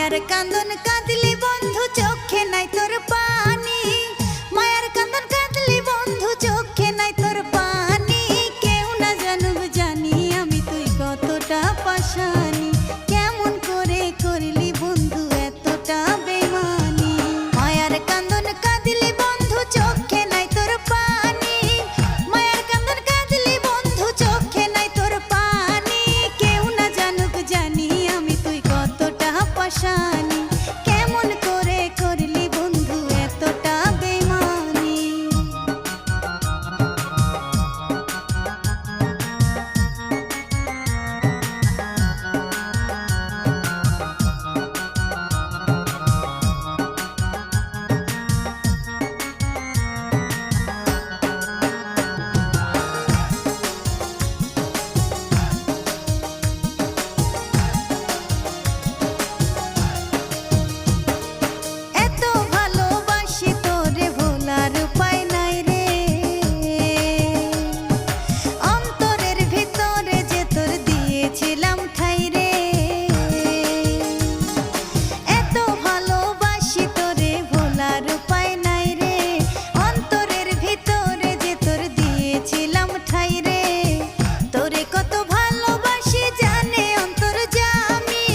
মায়ার কান্দন কাঁদলি বন্ধু চোখে নাই তোর পানি, মায়ার কান্দন কাঁদলি বন্ধু চোখে নাই তোর পানি। কেউ না জানুক জানি আমি তুই কতটা পাশানি, কেমন করে করলি বন্ধু এতটা বেমানি। মায়ার কান্দন কাঁদলি বন্ধু চোখে নাই তোর পানি, মায়ার কান্দন কাঁদলি বন্ধু চোখে নাই তোর পানি। কেউ না জানুক জানি আমি তুই কতটা পাশানি, কেমন করে করলি বন্ধু এতটা বেমানি। এত ভালোবাসি তোরে ভোলার উপায় নাই রে, অন্তরের ভিতরে যে তোর দিয়েছিলাম ঠাই রে। এত ভালোবাসি তোরে ভোলার উপায় নাই রে, অন্তরের ভিতরে যে তোর দিয়েছিলাম ঠাই রে। তোরে কত ভালোবাসি জানে অন্তর জামি,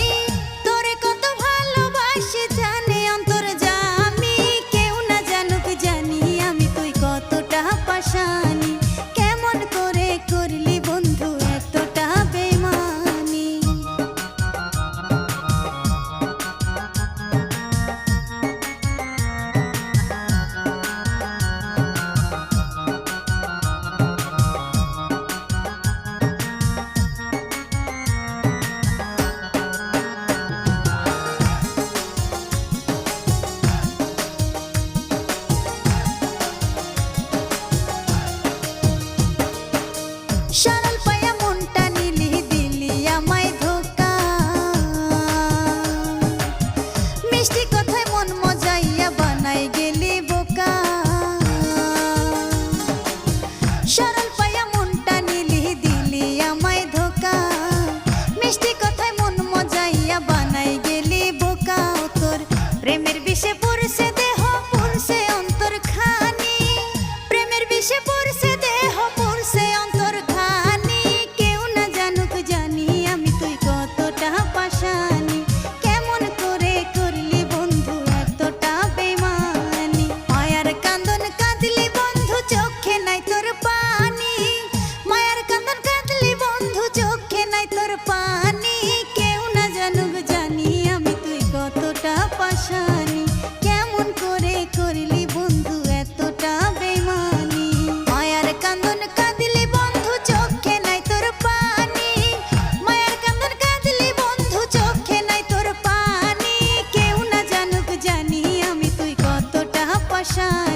তোরে কত ভালোবাসি জানে অন্তর জামি। কেউ না জানুক জানি আমি তুই কতটা পাশানি, কেমন করে করলি বন্ধু এতটা বেমানি। সরল পায়া মনটা নিলি দিলি আমায় ধোকা, মিষ্টি কথায় মন মজাইয়া বানাই গেলি বোকা। সরল পায়া মনটা নিলি দিলি আমায় ধোকা, মিষ্টি কথায় মন মজাইয়া বানাই গেলি বোকা। তোর প্রেমের বিষে পড়ছে দেহ পড়ছে অন্তর খানি, প্রেমের বিষে পড়ছে দেহ পড়ছে অন্তর খানি। কেউ না জানুক জানি আমি তুই কতটা পাশানি, কেমন করে করলি বন্ধু এতটা বেমানি। মায়ার কান্দন কাঁদলি বন্ধু চোখে নাই তোর পানি, মায়ার কান্দন কাঁদলি বন্ধু চোখে নাই তোর পানি। কেউ না জানুক জানি আমি তুই কতটা পাশানি, কেমন করে করলি বন্ধু এতটা বেমানি। মায়ার কান্দন কাঁদলি বন্ধু চোখে নাই তোর পানি, মায়ার কান্দন কাঁদলি বন্ধু চোখে নাই তোর পানি। কেউ না জানুক জানি আমি তুই কতটা পাশানি।